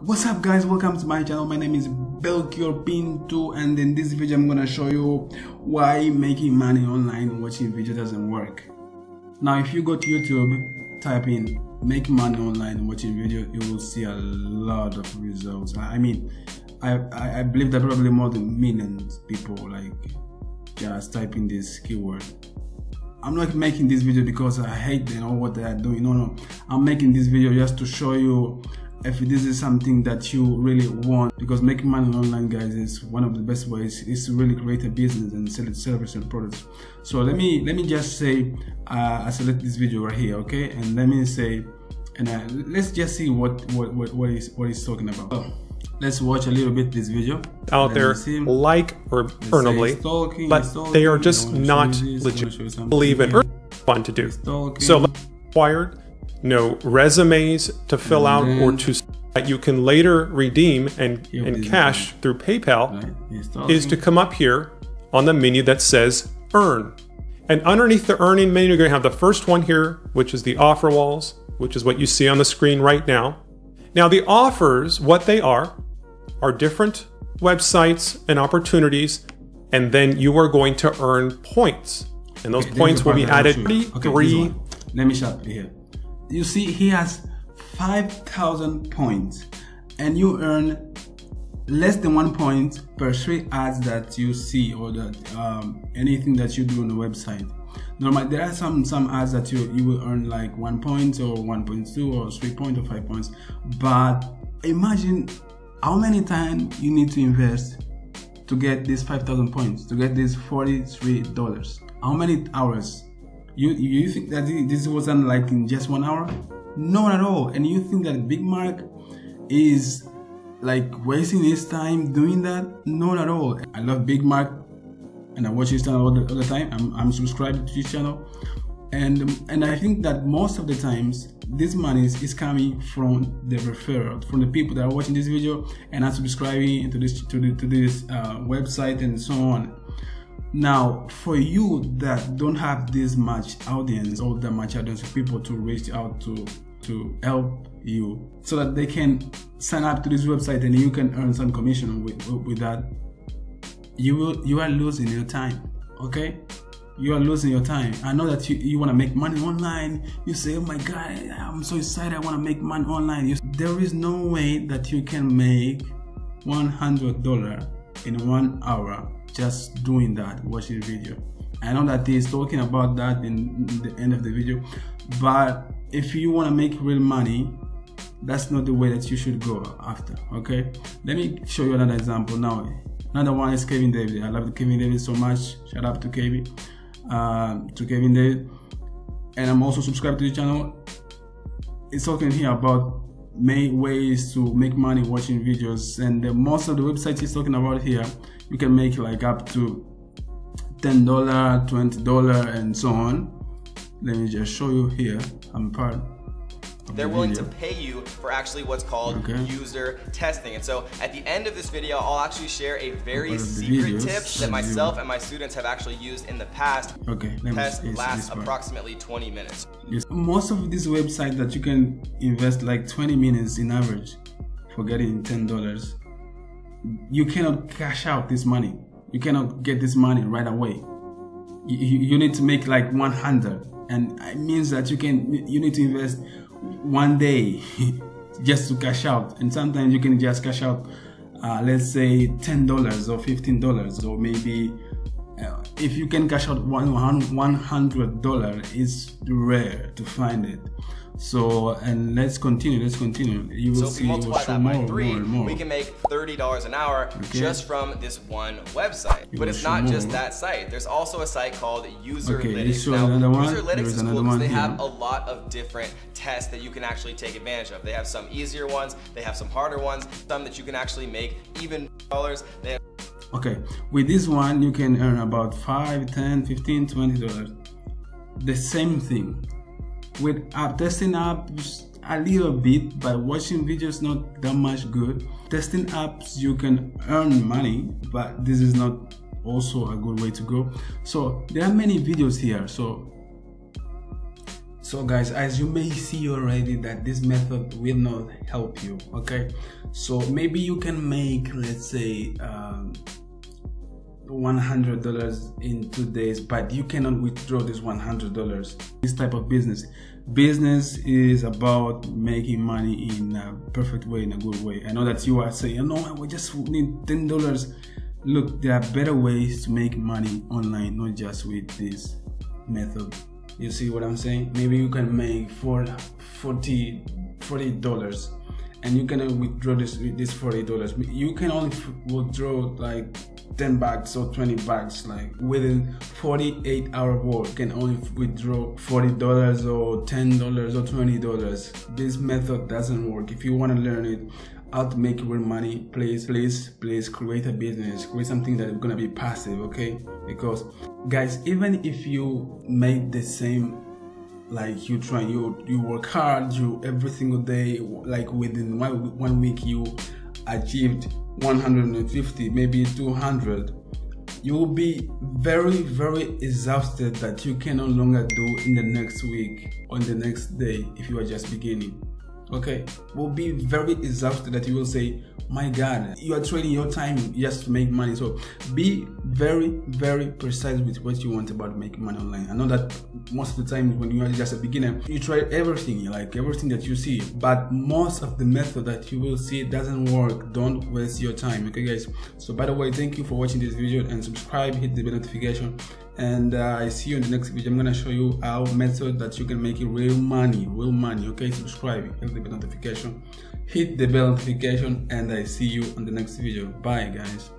What's up guys, welcome to my channel. My name is Belchior Pinto, and in this video I'm gonna show you why making money online watching video doesn't work. Now if you go to YouTube, type in making money online watching video, you will see a lot of results. I believe that probably more than millions of people like just typing this keyword. I'm not making this video because I hate what they are doing. No, I'm making this video just to show you if this is something that you really want, because making money online, guys, is one of the best ways is to really create a business and sell services and products. So let me just say I select this video right here, okay, and let me say, and let's just see what he's talking about. So, let's watch a little bit this video out there like or earnably, but they are just not legit. Believe in earn fun to do. So required no resumes to fill out or to that you can later redeem and cash through PayPal is to come up here on the menu that says earn. And underneath the earning menu, you're going to have the first one here, which is the offer walls, which is what you see on the screen right now. Now the offers, what they are different websites and opportunities, and then you are going to earn points. And those points will be added three. Let me show you here. You see he has 5,000 points, and you earn less than 1 point per 3 ads that you see, or that anything that you do on the website. Normally there are some ads that you will earn like 1 point or 1.2 or 3 points or 5 points, but imagine how many times you need to invest to get these 5,000 points, to get these $43. How many hours? You think that this wasn't like in just 1 hour? Not at all. And you think that Big Mark is like wasting his time doing that? Not at all. I love Big Mark and I watch his channel all the time. I'm subscribed to his channel, and I think that most of the times this money is coming from the referral, from the people that are watching this video and are subscribing to this website and so on. Now, for you that don't have this much audience or that much audience of people to reach out to help you so that they can sign up to this website and you can earn some commission with that, you are losing your time, okay? You are losing your time. I know that you want to make money online. You say, oh my God, I'm so excited, I want to make money online. There is no way that you can make $100 in 1 hour just doing that, watching the video. I know that he's talking about that in the end of the video, but if you want to make real money, that's not the way that you should go after, okay? Let me show you another example now. Another one is Kevin David. I love Kevin David so much. Shout out to Kevin David, and I'm also subscribed to the channel. It's talking here about ways to make money watching videos, and most of the websites he's talking about here, you can make like up to $10, $20, and so on. Let me just show you here. I'm part of they're willing to pay you for actually what's called user testing. And so at the end of this video, I'll actually share a very secret tip that myself and my students have actually used in the past. Test lasts approximately 20 minutes. Yes. Most of these websites that you can invest like 20 minutes in average for getting $10, you cannot cash out this money. You cannot get this money right away. You need to make like 100, and it means that you need to invest 1 day just to cash out. And sometimes you can just cash out let's say $10 or $15, or maybe if you can cash out $100, it's rare to find it. So, and let's continue. You will see. So if we multiply that by 3, we can make $30 an hour just from this one website. But it's not just that site. There's also a site called Userlytics. Now, Userlytics is cool because they have a lot of different tests that you can actually take advantage of. They have some easier ones, they have some harder ones, some that you can actually make even dollars. Okay, with this one you can earn about $5, $10, $15, $20. The same thing. With testing apps a little bit, but watching videos not that much good. Testing apps you can earn money, but this is not also a good way to go. So there are many videos here. So So guys, as you may see already that this method will not help you, okay? So maybe you can make, let's say, $100 in 2 days, but you cannot withdraw this $100. This type of business is about making money in a perfect way, in a good way. I know that you are saying, no, we just need $10. Look, there are better ways to make money online, not just with this method. You see what I'm saying? Maybe you can make $40 and you can withdraw this $40. You can only withdraw like $10 or $20, like within 48-hour work. You can only withdraw $40 or $10 or $20. This method doesn't work. If you want to learn it, how to make real money, please create a business, create something that is gonna be passive, okay? Because guys, even if you make the same, like you work hard, you every single day, like within one week you achieved 150, maybe 200, you will be very exhausted that you can no longer do in the next week or in the next day if you are just beginning. Okay, will be very exhausted that you will say, my God, you are trading your time just to make money. So be very precise with what you want about making money online. I know that most of the time when you are just a beginner, you try everything, like everything that you see, but most of the method that you will see doesn't work. Don't waste your time, okay guys? So by the way, thank you for watching this video, and subscribe, hit the bell notification, and I see you in the next video. I'm gonna show you our method that you can make it real money, okay? Subscribe, hit the bell notification, hit the bell notification, and I see you on the next video. Bye guys.